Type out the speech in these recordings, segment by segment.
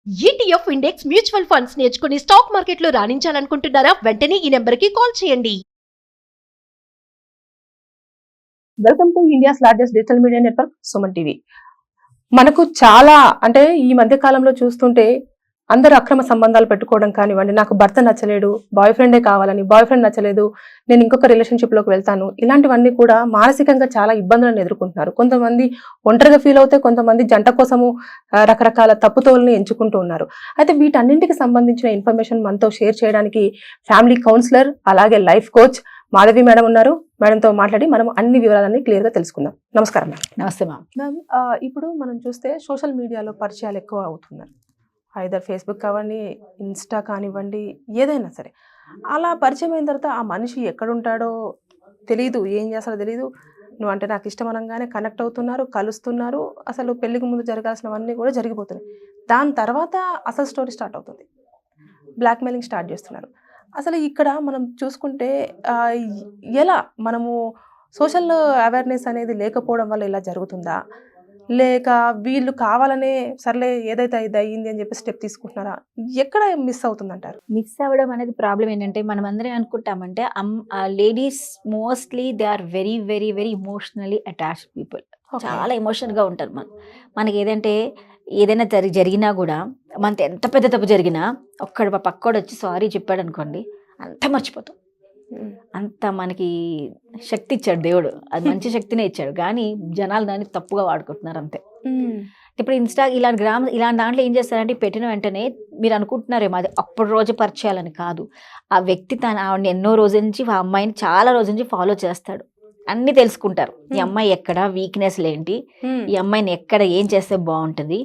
ETF index mutual funds నేర్చుకుని stock మార్కెట్లో రాణించాలనుకుంటున్నారా? వెంటనే ఈ నెంబర్కి కాల్ చేయండి. Welcome to India's largest digital media network Suman TV. మనకు చాలా అంటే ఈ మధ్య కాలంలో చూస్తుంటే అందరూ అక్రమ సంబంధాలు పెట్టుకోవడం కానివ్వండి, నాకు భర్త నచ్చలేడు, బాయ్ ఫ్రెండే కావాలని, బాయ్ ఫ్రెండ్ నచ్చలేదు, నేను ఇంకొక రిలేషన్షిప్ లోకి వెళ్తాను, ఇలాంటివన్నీ కూడా మానసికంగా చాలా ఇబ్బందులను ఎదుర్కొంటున్నారు. కొంతమంది ఒంటరిగా ఫీల్ అవుతే, కొంతమంది జంట కోసము రకరకాల తప్పుతోల్ని ఎంచుకుంటూ ఉన్నారు. అయితే వీటన్నింటికి సంబంధించిన ఇన్ఫర్మేషన్ మనతో షేర్ చేయడానికి ఫ్యామిలీ కౌన్సిలర్ అలాగే లైఫ్ కోచ్ మాధవి మేడం ఉన్నారు. మేడంతో మాట్లాడి మనం అన్ని వివరాలన్నీ క్లియర్ గా తెలుసుకుందాం. నమస్కారం మ్యామ్. నమస్తే మ్యామ్. మ్యామ్, ఇప్పుడు మనం చూస్తే సోషల్ మీడియాలో పరిచయాలు ఎక్కువ అవుతున్నారు. ఐదర్ ఫేస్బుక్ కానివ్వండి, ఇన్స్టా కానివ్వండి, ఏదైనా సరే అలా పరిచయం అయిన తర్వాత ఆ మనిషి ఎక్కడుంటాడో తెలీదు, ఏం చేస్తాడో తెలీదు. నువ్వు అంటే నాకు ఇష్టం అనగానే కనెక్ట్ అవుతున్నారు, కలుస్తున్నారు, అసలు పెళ్లికి ముందు జరగాల్సినవన్నీ కూడా జరిగిపోతున్నాయి. దాని తర్వాత అసలు స్టోరీ స్టార్ట్ అవుతుంది, బ్లాక్మెయిలింగ్ స్టార్ట్ చేస్తున్నారు. అసలు ఇక్కడ మనం చూసుకుంటే ఎలా మనము సోషల్ అవేర్నెస్ అనేది లేకపోవడం వల్ల ఇలా జరుగుతుందా, లేక వీళ్ళు కావాలనే సర్లే ఏదైతే ఇది అయ్యింది అని చెప్పి స్టెప్ తీసుకుంటున్నారా, ఎక్కడ మిస్ అవుతుందంటారు? మిస్ అవ్వడం అనేది ప్రాబ్లం ఏంటంటే మనం అందరం అనుకుంటామంటే ladies mostly they are very very very emotionally attached people. చాలా ఎమోషనల్గా ఉంటారు. మనకి ఏదైనా జరిగినా కూడా మనతో ఎంత పెద్ద తప్పు జరిగినా పక్కోడు వచ్చి సారీ చెప్పాడు అనుకోండి, అంతా మర్చిపోతాం. అంత మనకి శక్తి ఇచ్చాడు దేవుడు, అది మంచి శక్తినే ఇచ్చాడు. కానీ జనాలు దాన్ని తప్పుగా వాడుకుంటున్నారు అంతే. ఇప్పుడు ఇలాంటి దాంట్లో ఏం చేస్తారంటే పెట్టిన వెంటనే మీరు అనుకుంటున్నారేమో అది అప్పుడు రోజు పరిచయాలని కాదు. ఆ వ్యక్తి ఆవిడని ఎన్నో రోజుల నుంచి, ఆ అమ్మాయిని చాలా రోజుల నుంచి ఫాలో చేస్తాడు. అన్నీ తెలుసుకుంటారు. ఈ అమ్మాయి ఎక్కడ వీక్నెస్లు ఏంటి, ఈ అమ్మాయిని ఎక్కడ ఏం చేస్తే బాగుంటుంది,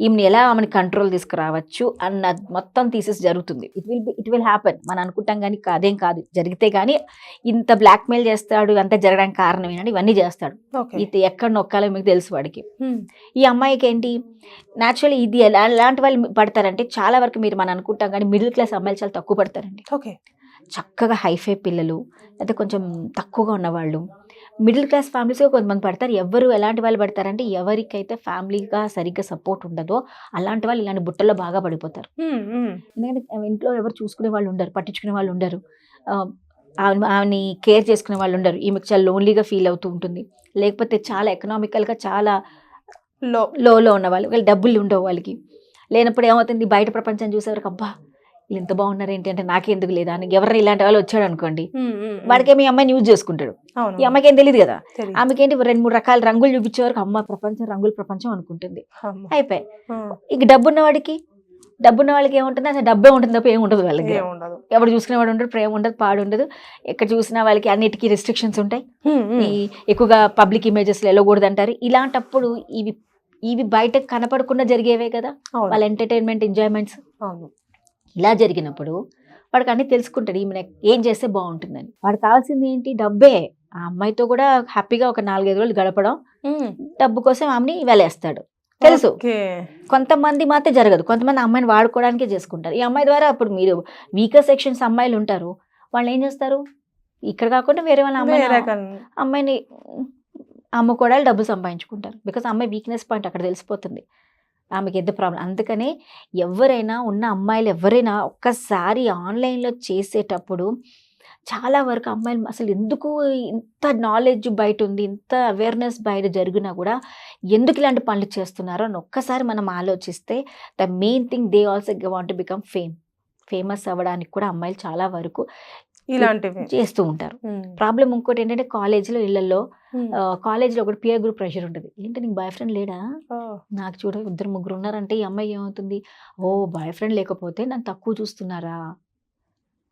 ఈమెను ఎలా ఆమెను కంట్రోల్ తీసుకురావచ్చు అన్న మొత్తం తీసేసి జరుగుతుంది. It will happen. మనం అనుకుంటాం కానీ అదేం కాదు, జరిగితే కానీ ఇంత బ్లాక్మెయిల్ చేస్తాడు, అంత జరగడానికి కారణం ఏంటంటే ఇవన్నీ చేస్తాడు. ఇది ఎక్కడ నొక్కాలో మీకు తెలుసు వాడికి. ఈ అమ్మాయికి ఏంటి న్యాచురల్లీ ఇది ఎలాంటి వాళ్ళు పడతారంటే చాలా వరకు మనం అనుకుంటాం కానీ మిడిల్ క్లాస్ అమ్మాయిలు చాలా తక్కువ పడతారండి. చక్కగా హైఫై పిల్లలు, అయితే కొంచెం తక్కువగా ఉన్నవాళ్ళు, మిడిల్ క్లాస్ ఫ్యామిలీస్గా కొంతమంది పడతారు. ఎవరు ఎలాంటి వాళ్ళు పడతారంటే ఎవరికైతే ఫ్యామిలీగా సరిగ్గా సపోర్ట్ ఉండదో అలాంటి వాళ్ళు ఇలాంటి బుట్టల్లో బాగా పడిపోతారు. ఎందుకంటే ఇంట్లో ఎవరు చూసుకునే వాళ్ళు ఉండరు, పట్టించుకునే వాళ్ళు ఉండరు, ఆమెని కేర్ చేసుకునే వాళ్ళు ఉండరు. ఈమెకు చాలా లోన్లీగా ఫీల్ అవుతూ ఉంటుంది. లేకపోతే చాలా ఎకనామికల్గా చాలా లోలో ఉన్న వాళ్ళు, వీళ్ళు డబ్బులు ఉండవు వాళ్ళకి. లేనప్పుడు ఏమవుతుంది, బయట ప్రపంచం చూసేవరకు అబ్బా వీళ్ళు ఎంత బాగున్నారు ఏంటి అంటే నాకెందుకు లేదా అని ఎవరు ఇలాంటి వాళ్ళు వచ్చాడు అనుకోండి, వాడికేమి అమ్మాయిని యూజ్ చేసుకుంటాడు. ఈ అమ్మాయికి ఏం తెలియదు కదా, ఆమెకేంటి 2-3 రకాల రంగులు చూపించే వరకు అమ్మ ప్రపంచం రంగుల ప్రపంచం అనుకుంటుంది. అయిపోయి ఇక డబ్బున్న వాళ్ళకి ఏముంటుంది, అసలు డబ్బే ఉంటుంది తప్ప ఏమి ఉండదు వాళ్ళకి. ఎవరు చూసుకునేవాడు ఉండదు, ప్రేమ ఉండదు, పాడు ఉండదు. ఎక్కడ చూసినా వాళ్ళకి అన్నిటికీ రెస్ట్రిక్షన్స్ ఉంటాయి. ఎక్కువగా పబ్లిక్ ఇమేజెస్లో వెళ్ళకూడదు అంటారు. ఇలాంటప్పుడు ఇవి బయటకు కనపడకుండా జరిగేవే కదా వాళ్ళ ఎంటర్టైన్మెంట్, ఎంజాయ్మెంట్స్. ఇలా జరిగినప్పుడు వాడికి అన్నీ తెలుసుకుంటాడు, ఈమె ఏం చేస్తే బాగుంటుందని. వాడికి కావాల్సింది ఏంటి, డబ్బే. ఆ అమ్మాయితో కూడా హ్యాపీగా ఒక 4-5 రోజులు గడపడం, డబ్బు కోసం ఆమెని వెలేస్తాడు. తెలుసు. కొంతమంది మాత్రం జరగదు, కొంతమంది అమ్మాయిని వాడుకోవడానికే చేసుకుంటారు. ఈ అమ్మాయి ద్వారా అప్పుడు మీరు వీకర్ సెక్షన్స్ అమ్మాయిలు ఉంటారు, వాళ్ళు ఏం చేస్తారు, ఇక్కడ కాకుండా వేరే వాళ్ళ అమ్మాయిని అమ్ముకోవడాలు డబ్బులు సంపాదించుకుంటారు. బికాస్ అమ్మాయి వీక్నెస్ పాయింట్ అక్కడ తెలిసిపోతుంది, ఆమెకి ఎంత ప్రాబ్లం. అందుకనే ఎవరైనా ఉన్న అమ్మాయిలు ఎవరైనా ఒక్కసారి ఆన్లైన్లో చేసేటప్పుడు చాలా వరకు అమ్మాయిలు అసలు ఎందుకు ఇంత నాలెడ్జ్ బయట ఉంది, ఇంత అవేర్నెస్ బయట జరిగినా కూడా ఎందుకు ఇలాంటి పనులు చేస్తున్నారో అని ఒక్కసారి మనం ఆలోచిస్తే the main thing they also want to become famous అవ్వడానికి కూడా అమ్మాయిలు చాలా వరకు ఇలాంటివి చేస్తూ ఉంటారు. ప్రాబ్లం ఇంకోటి ఏంటంటే కాలేజీలో, ఇళ్లలో, కాలేజీలో ఒకటి పియర్ గ్రూప్ ప్రెషర్ ఉంటుంది. ఏంటి నీకు బాయ్ ఫ్రెండ్ లేడా, నాకు చూడ 2-3 ఉన్నారంటే ఈ అమ్మాయి ఏమవుతుంది, ఓ బాయ్ ఫ్రెండ్ లేకపోతే నన్ను తక్కువ చూస్తున్నారా,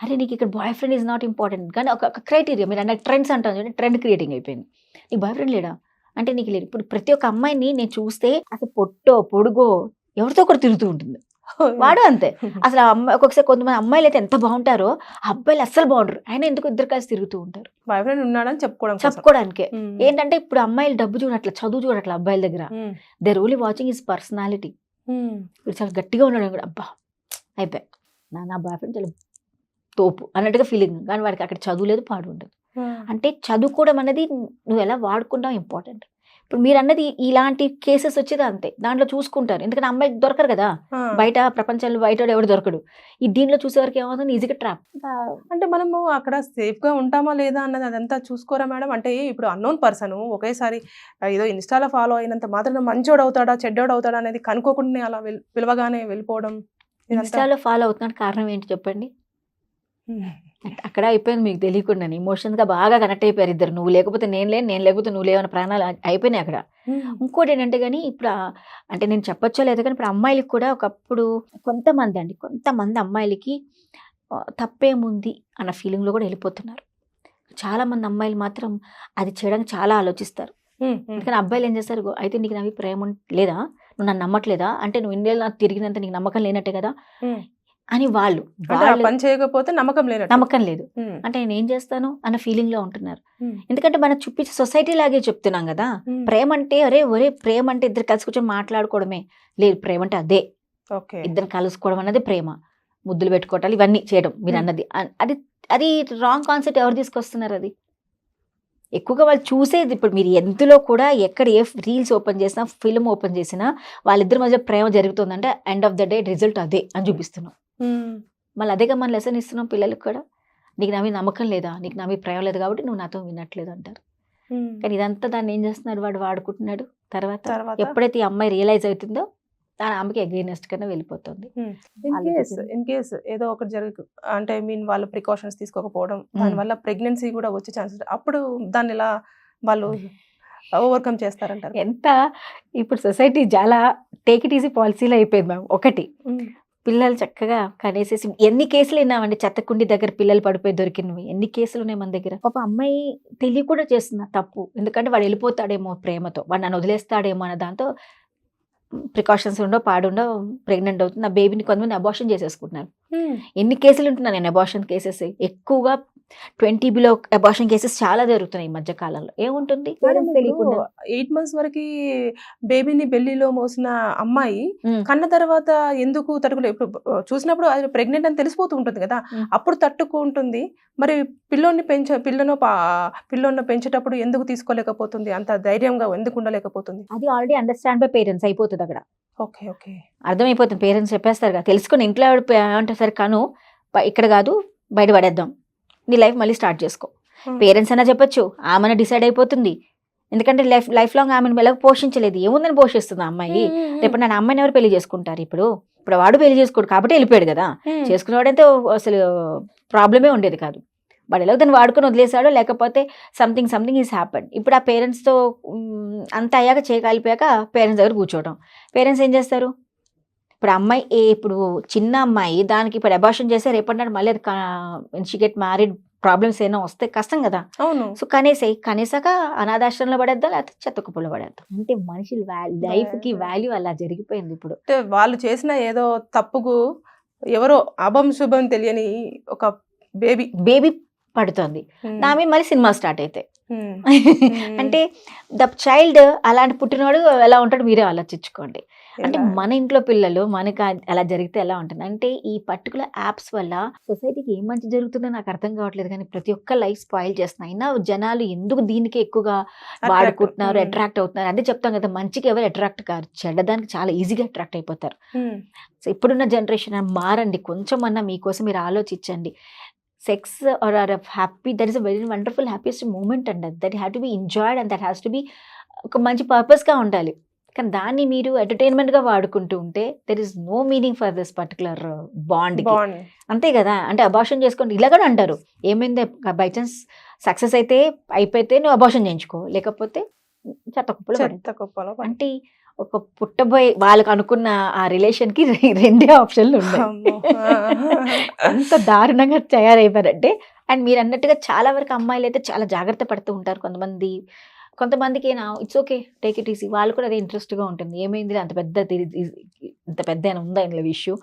అరే నీకు ఇక్కడ boy friend is not important. కానీ ఒక క్రైటీరియా, మీరు అన్న ట్రెండ్స్ అంటాను చూడండి, ట్రెండ్ క్రియేటింగ్ అయిపోయింది. నీకు బాయ్ ఫ్రెండ్ లేడా అంటే నీకు లేదు. ఇప్పుడు ప్రతి ఒక్క అమ్మాయిని నేను చూస్తే అసలు పొట్టో పొడుగో ఎవరితో ఒకటి తిరుగుతూ ఉంటుంది, వాడు అంతే. అసలు ఒక్కొక్కసారి కొంతమంది అమ్మాయిలు అయితే ఎంత బాగుంటారో అబ్బాయిలు అస్సలు బాగుంటారు, ఆయన ఎందుకు ఇద్దరు కలిసి తిరుగుతూ ఉంటారు, బాయ్ ఫ్రెండ్ ఉన్నాడని చెప్పుకోవడానికే. ఏంటంటే ఇప్పుడు అమ్మాయిలు డబ్బు చూడట్ల, చదువు చూడట్ల అబ్బాయిల దగ్గర, they only watching his personality. ఇప్పుడు చాలా గట్టిగా ఉన్నాడు కూడా, అబ్బా అయిపోయి నా బాయ్ ఫ్రెండ్ చాలా తోపు అన్నట్టుగా ఫీలింగ్. కానీ వాడికి అక్కడ చదువు లేదు, పాడు ఉండదు. అంటే చదువుకోవడం అనేది నువ్వు ఎలా వాడుకుంటావు ఇంపార్టెంట్. ఇప్పుడు మీరు అన్నది ఇలాంటి కేసెస్ వచ్చేది అంతే, దాంట్లో చూసుకుంటారు, ఎందుకంటే అమ్మాయికి దొరకరు కదా బయట ప్రపంచంలో, బయట ఎవడు దొరకడు. ఈ దీనిలో చూసేవారికి ఏమవుతుంది, ఈజీగా ట్రాప్. అంటే మనము అక్కడ సేఫ్ గా ఉంటామా లేదా అన్నది అదంతా చూసుకోరా మేడం? అంటే ఇప్పుడు అన్నోన్ పర్సన్ ఒకేసారి ఏదో ఇన్స్టాలో ఫాలో అయినంత మాత్రం మంచోడు అవుతాడా చెడ్డోడు అవుతాడా అనేది కనుక్కోకుండా అలా పిలవగానే వెళ్ళిపోవడం ఇదంతా ఇన్స్టాలో ఫాలో అవుతున్నాడు కారణం ఏంటి చెప్పండి? అక్కడ అయిపోయింది, మీకు తెలియకుండా ఇమోషన్స్ గా బాగా కనెక్ట్ అయిపోయారు ఇద్దరు. నువ్వు లేకపోతే నేను లేను, నేను లేకపోతే నువ్వు లేవని ప్రాణాలు అయిపోయినాయి అక్కడ. ఇంకోటి ఏంటంటే కానీ ఇప్పుడు అంటే నేను చెప్పొచ్చో లేదు కానీ ఇప్పుడు అమ్మాయిలకి కూడా ఒకప్పుడు కొంతమంది అమ్మాయిలకి తప్పేముంది అన్న ఫీలింగ్లో కూడా వెళ్ళిపోతున్నారు. చాలా మంది అమ్మాయిలు మాత్రం అది చేయడానికి చాలా ఆలోచిస్తారు. ఎందుకని అబ్బాయిలు ఏం చేస్తారు, అయితే నీకు నవ్వి ప్రేమ లేదా, నువ్వు నన్ను నమ్మట్లేదా, అంటే నువ్వు ఇండియాలో నాకు తిరిగినంత నీకు నమ్మకం లేనట్టే కదా అని వాళ్ళు పని చేయకపోతే నమ్మకం లేదు అంటే నేను ఏం చేస్తాను అన్న ఫీలింగ్ లో ఉంటున్నారు. ఎందుకంటే మనం చూపించే సొసైటీ లాగే చెప్తున్నాం కదా, ప్రేమ అంటే ఒరే ప్రేమ అంటే ఇద్దరు కలిసి కూర్చొని మాట్లాడుకోవడమే లేదు, ప్రేమ అంటే అదే ఇద్దరు కలుసుకోవడం అన్నది ప్రేమ, ముద్దులు పెట్టుకోవటాలు ఇవన్నీ చేయడం మీరు అన్నది. అది రాంగ్ కాన్సెప్ట్. ఎవరు తీసుకొస్తున్నారు అది? ఎక్కువగా వాళ్ళు చూసేది ఇప్పుడు మీరు ఎందులో కూడా ఎక్కడ ఏ రీల్స్ ఓపెన్ చేసినా, ఫిల్మ్ ఓపెన్ చేసినా వాళ్ళిద్దరి మధ్య ప్రేమ జరుగుతుందంటే end of the day result అదే అని చూపిస్తున్నాం. మళ్ళీ అదేగా మనం లెసన్ ఇస్తున్నాం పిల్లలకు కూడా. నీకు నా మీద నమ్మకం లేదా, నీకు నా మీద ప్రేమ లేదు కాబట్టి నువ్వు నాతో వినట్లేదు అంటారు. కానీ ఇదంతా దాన్ని ఏం చేస్తున్నాడు, వాడు వాడుకుంటున్నాడు. తర్వాత ఎప్పుడైతే ఈ అమ్మాయి రియలైజ్ అవుతుందో దాని ఆమెకి అగైనెస్ట్ కన్నా వెళ్ళిపోతుంది. ఇన్ కేస్ ఏదో ఒకటి అంటే వాళ్ళు ప్రికాషన్స్ తీసుకోకపోవడం దానివల్ల ప్రెగ్నెన్సీ కూడా వచ్చే ఛాన్సెస్, అప్పుడు దాన్ని ఎలా వాళ్ళు ఓవర్కమ్ చేస్తారంటారు? ఎంత ఇప్పుడు సొసైటీ చాలా టేక్ ఇట్ ఈజీ పాలసీలో అయిపోయింది మ్యామ్. ఒకటి పిల్లలు చక్కగా కనేసేసి ఎన్ని కేసులు విన్నామండి, చెత్తకుండి దగ్గర పిల్లలు పడిపోయి దొరికినవి ఎన్ని కేసులు ఉన్నాయి మన దగ్గర. పాప అమ్మాయి తెలియ కూడా చేస్తున్నా తప్పు, ఎందుకంటే వాడు వెళ్ళిపోతాడేమో ప్రేమతో, వాడు నన్ను వదిలేస్తాడేమో అన్న దాంతో ప్రికాషన్స్ ఉండో పాడుండో ప్రెగ్నెంట్ అవుతుంది. ఆ బేబీని కొంతమంది అబార్షన్ చేసేసుకుంటున్నారు. ఎన్ని కేసులు ఉంటున్నాను నేను అబార్షన్ కేసెస్, ఎక్కువగా 20 బిలో అబార్షన్ కేసెస్ చాలా జరుగుతున్నాయి ఈ మధ్య కాలంలో. ఏముంటుంది 8 months వరకు బేబీని బెల్లీలో మోసిన అమ్మాయి కన్న తర్వాత ఎందుకు తట్టుకోలేదు? ఇప్పుడు చూసినప్పుడు అది ప్రెగ్నెంట్ అని తెలిసిపోతూ ఉంటుంది కదా, అప్పుడు తట్టుకుంటుంది. మరి పిల్లోని పెంచేటప్పుడు ఎందుకు తీసుకోలేకపోతుంది? అంత ధైర్యంగా ఎందుకు ఉండలేకపోతుంది? అది ఆల్రెడీ అండర్స్టాండ్ బై పేరెంట్స్ అయిపోతుంది అక్కడ. ఓకే ఓకే అర్థమైపోతుంది, పేరెంట్స్ చెప్పేస్తారు కదా, తెలుసుకుని ఇంట్లో అంటే సరే కాను ఇక్కడ కాదు బయట పడేద్దాం, నీ లైఫ్ మళ్ళీ స్టార్ట్ చేసుకో. పేరెంట్స్ అయినా చెప్పొచ్చు, ఆమెను డిసైడ్ అయిపోతుంది. ఎందుకంటే లైఫ్ లాంగ్ ఆమెను ఎలాగో పోషించలేదు, ఏముందని పోషిస్తుంది ఆ అమ్మాయి. రేపు నా అమ్మాయిని ఎవరు పెళ్లి చేసుకుంటారు? ఇప్పుడు వాడు పెళ్లి చేసుకోడు కాబట్టి వెళ్ళిపోయాడు కదా, చేసుకునేవాడంటే అసలు ప్రాబ్లమే ఉండేది కాదు. వాడు ఎలాగో దాన్ని వాడుకొని వదిలేశాడు, లేకపోతే సంథింగ్ ఈజ్ హ్యాపెన్. ఇప్పుడు ఆ పేరెంట్స్తో అంత అయ్యాక చేయగలిపాక పేరెంట్స్ దగ్గర కూర్చోవడం. పేరెంట్స్ ఏం చేస్తారు? ఇప్పుడు అమ్మాయి ఇప్పుడు చిన్న అమ్మాయి దానికి ఇప్పుడు అబార్షన్ చేస్తే రేపటి మళ్ళీ అది షీ గెట్ మ్యారీడ్ ప్రాబ్లమ్స్ ఏమైనా వస్తే కష్టం కదా. అవును. సో కనేసాక అనాథాశ్రమంలో పడేద్దాం, లేకపోతే చెత్తకుప్పలో పడేద్దాం. అంటే మనిషి లైఫ్ కి వాల్యూ అలా జరిగిపోయింది ఇప్పుడు. వాళ్ళు చేసిన ఏదో తప్పుకు ఎవరో శుభం తెలియని ఒక బేబీ పడుతుంది, నా మీద మళ్ళీ సినిమా స్టార్ట్ అయితే అంటే ద చైల్డ్ అలాంటి పుట్టినవాడు ఎలా ఉంటాడు మీరే ఆలోచించుకోండి. అంటే మన ఇంట్లో పిల్లలు మనకు అలా జరిగితే ఎలా ఉంటుంది అంటే, ఈ పర్టికులర్ యాప్స్ వల్ల సొసైటీకి ఏం మంచి జరుగుతుందో నాకు అర్థం కావట్లేదు, కానీ ప్రతి ఒక్క లైఫ్ స్పాయిల్ చేస్తున్నాయి. అయినా జనాలు ఎందుకు దీనికి ఎక్కువగా వాడుకుంటున్నారు, అట్రాక్ట్ అవుతున్నారు? అదే చెప్తాం కదా, మంచికి ఎవరు అట్రాక్ట్ కారు, చెడ్డదానికి చాలా ఈజీగా అట్రాక్ట్ అయిపోతారు. సో ఇప్పుడున్న జనరేషన్ మారండి, కొంచెం అన్నా మీకోసం మీరు ఆలోచించండి. Sex are happy, that is a very wonderful happiest moment అండి. That have to be enjoyed and that has to be ఒక మంచి పర్పస్గా ఉండాలి. కానీ దాన్ని మీరు ఎంటర్టైన్మెంట్గా వాడుకుంటూ ఉంటే there is no meaning for this particular bond. అంతే కదా, అంటే అబార్షన్ చేసుకోండి ఇలా కూడా అంటారు. ఏమైంది బై ఛాన్స్ సక్సెస్ అయిపోతే నువ్వు అబార్షన్ చేయించుకో, లేకపోతే చెత్తకుప్పలో. అంటే ఒక పుట్టబోయే వాళ్ళకు అనుకున్న ఆ రిలేషన్ కి 2 ఆప్షన్లు ఉన్నాయి. అంత దారుణంగా తయారైపోయారంటే. అండ్ మీరు అన్నట్టుగా చాలా వరకు అమ్మాయిలు అయితే చాలా జాగ్రత్త పడుతూ ఉంటారు. కొంతమందికి it's okay take it easy, వాళ్ళు కూడా అదే ఇంట్రెస్ట్గా ఉంటుంది. ఏమైంది అంత పెద్ద ఉందా ఇందులో ఇష్యూ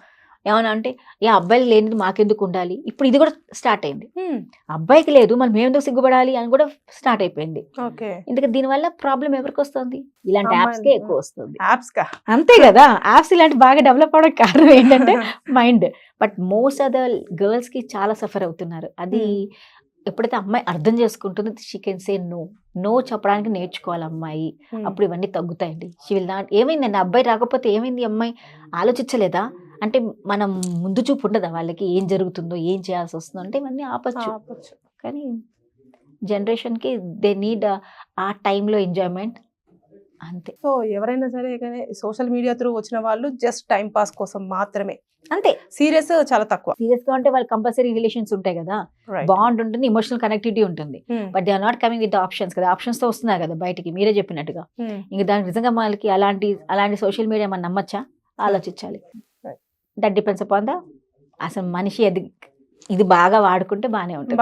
ఏమన్నా అంటే, అబ్బాయిలు లేనిది మాకెందుకు ఉండాలి, ఇప్పుడు ఇది కూడా స్టార్ట్ అయింది. అబ్బాయికి లేదు మరి మేము ఎందుకు సిగ్గుపడాలి అని కూడా స్టార్ట్ అయిపోయింది. ఎందుకంటే దీనివల్ల ప్రాబ్లం ఎవరికి వస్తుంది? ఇలాంటి యాప్స్కే ఎక్కువ వస్తుంది. అంతే కదా, యాప్స్ ఇలాంటి బాగా డెవలప్ అవడం కారణం ఏంటంటే mind. But most of the girls కి చాలా సఫర్ అవుతున్నారు. అది ఎప్పుడైతే అమ్మాయి అర్థం చేసుకుంటుందో she can say no. No చెప్పడానికి నేర్చుకోవాలి అమ్మాయి. అప్పుడు ఇవన్నీ తగ్గుతాయండి. షీ విల్ నాట్ ఏమైందండి అబ్బాయి రాకపోతే ఏమైంది అమ్మాయి ఆలోచించలేదా అంటే మనం ముందు చూపు ఉండదా వాళ్ళకి ఏం జరుగుతుందో ఏం చేయాల్సి వస్తుందో అంటే ఇవన్నీ ఆపచ్చు. కానీ జనరేషన్కి దే నీడ్ ఆ టైంలో ఎంజాయ్మెంట్ అంతే. సో ఎవరైనా సరే కానీ సోషల్ మీడియా త్రూ వచ్చిన వాళ్ళు జస్ట్ టైం పాస్ కోసం మాత్రమే, అంతే. సీరియస్ చాలా తక్కువ. సీరియస్గా ఉంటే వాళ్ళు కంపల్సరీ రిలేషన్స్ ఉంటాయి కదా, బాండ్ ఉంటుంది, ఎమోషనల్ కనెక్టివిటీ ఉంటుంది. But they are not coming with options కదా, ఆప్షన్స్ తో వస్తున్నారు కదా బయటికి, మీరే చెప్పినట్టుగా. ఇంకా దానికి నిజంగా మనకి అలాంటి సోషల్ మీడియా మనం నమ్మచ్చా, ఆలోచించాలి. దట్ డిపెండ్స్ అపాన్ ద అసలు మనిషి ఇది బాగా వాడుకుంటే బాగానే ఉంటుంది.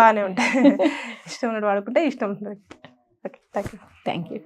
ఇష్టం ఉన్నట్టు వాడుకుంటే ఇష్టం ఉంటుంది. Okay, thank you. Thank you.